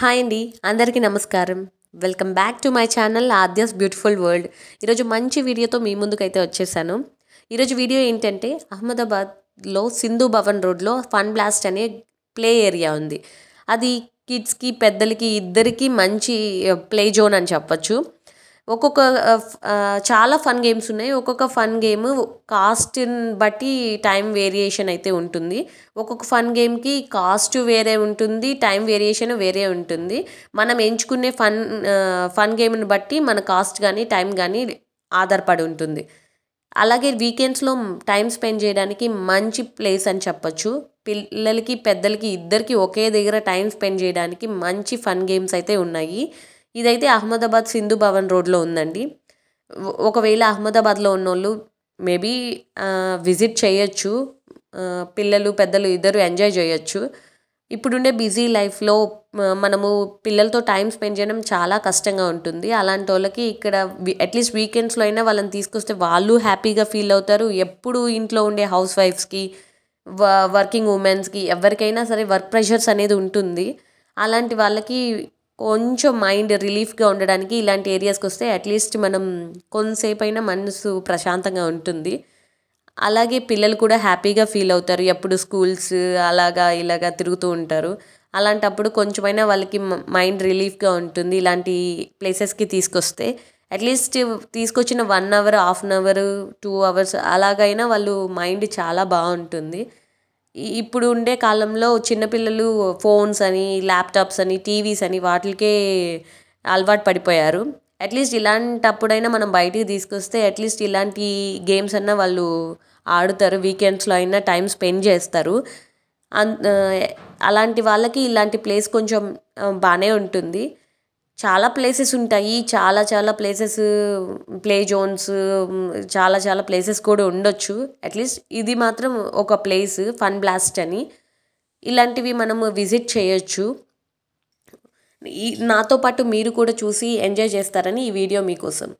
Hi అండి, అందరికీ నమస్కారం. Welcome back to my channel Aadya's beautiful world. ఈరోజు మంచి వీడియోతో మీ ముందుకైతే వచ్చేసాను. ఈరోజు వీడియో ఏంటంటే అహ్మదాబాద్లో సింధు భవన్ రోడ్లో ఫన్ బ్లాస్ట్ అనే ప్లే ఏరియా ఉంది. అది కిడ్స్కి పెద్దలకి ఇద్దరికి మంచి ప్లే జోన్ అని చెప్పచ్చు. ఒక్కొక్క చాలా ఫన్ గేమ్స్ ఉన్నాయి. ఒక్కొక్క ఫన్ గేమ్ కాస్ట్ని బట్టి టైం వేరియేషన్ అయితే ఉంటుంది. ఒక్కొక్క ఫన్ గేమ్కి కాస్ట్ వేరే ఉంటుంది, టైం వేరియేషన్ వేరే ఉంటుంది. మనం ఎంచుకునే ఫన్ గేమ్ని బట్టి మన కాస్ట్ కానీ టైం కానీ ఆధారపడి ఉంటుంది. అలాగే వీకెండ్స్లో టైం స్పెండ్ చేయడానికి మంచి ప్లేస్ అని చెప్పచ్చు. పిల్లలకి పెద్దలకి ఇద్దరికి ఒకే దగ్గర టైం స్పెండ్ చేయడానికి మంచి ఫన్ గేమ్స్ అయితే ఉన్నాయి. ఇదైతే అహ్మదాబాద్ సింధు భవన్ రోడ్లో ఉందండి. ఒకవేళ అహ్మదాబాద్లో ఉన్నోళ్ళు మేబీ విజిట్ చేయొచ్చు. పిల్లలు పెద్దలు ఇద్దరు ఎంజాయ్ చేయొచ్చు. ఇప్పుడుండే బిజీ లైఫ్లో మనము పిల్లలతో టైం స్పెండ్ చేయడం చాలా కష్టంగా ఉంటుంది. అలాంటి వాళ్ళకి ఇక్కడ అట్లీస్ట్ వీకెండ్స్లో అయినా వాళ్ళని తీసుకొస్తే వాళ్ళు హ్యాపీగా ఫీల్ అవుతారు. ఎప్పుడు ఇంట్లో ఉండే హౌస్ వైఫ్స్కి వర్కింగ్ ఉమెన్స్కి ఎవరికైనా సరే వర్క్ ప్రెషర్స్ అనేది ఉంటుంది. అలాంటి వాళ్ళకి కొంచెం మైండ్ రిలీఫ్గా ఉండడానికి ఇలాంటి ఏరియాస్కి వస్తే అట్లీస్ట్ మనం కొంతసేపు అయినా మనసు ప్రశాంతంగా ఉంటుంది. అలాగే పిల్లలు కూడా హ్యాపీగా ఫీల్ అవుతారు. ఎప్పుడు స్కూల్స్ ఇలాగా తిరుగుతూ ఉంటారు. అలాంటప్పుడు కొంచెమైనా వాళ్ళకి మైండ్ రిలీఫ్గా ఉంటుంది ఇలాంటి ప్లేసెస్కి తీసుకొస్తే. అట్లీస్ట్ తీసుకొచ్చిన 1 hour, half an hour, 2 hours అలాగైనా వాళ్ళు మైండ్ చాలా బాగుంటుంది. ఇప్పుడు ఉండే కాలంలో చిన్నపిల్లలు ఫోన్స్ అని, ల్యాప్టాప్స్ అని, టీవీస్ అని వాటికే అలవాటు పడిపోయారు. అట్లీస్ట్ ఇలాంటప్పుడైనా మనం బయటికి తీసుకొస్తే అట్లీస్ట్ ఇలాంటి గేమ్స్ అన్నా వాళ్ళు ఆడుతారు. వీకెండ్స్లో అయినా టైం స్పెండ్ చేస్తారు. అలాంటి వాళ్ళకి ఇలాంటి ప్లేస్ కొంచెం బాగానే ఉంటుంది. చాలా ప్లేసెస్ ఉంటాయి. చాలా ప్లేసెస్, ప్లే జోన్స్, చాలా ప్లేసెస్ కూడా ఉండొచ్చు. అట్లీస్ట్ ఇది మాత్రం ఒక ప్లేస్ ఫన్ బ్లాస్ట్ అని. ఇలాంటివి మనము విజిట్ చేయొచ్చు. నాతో పాటు మీరు కూడా చూసి ఎంజాయ్ చేస్తారని ఈ వీడియో మీకోసం.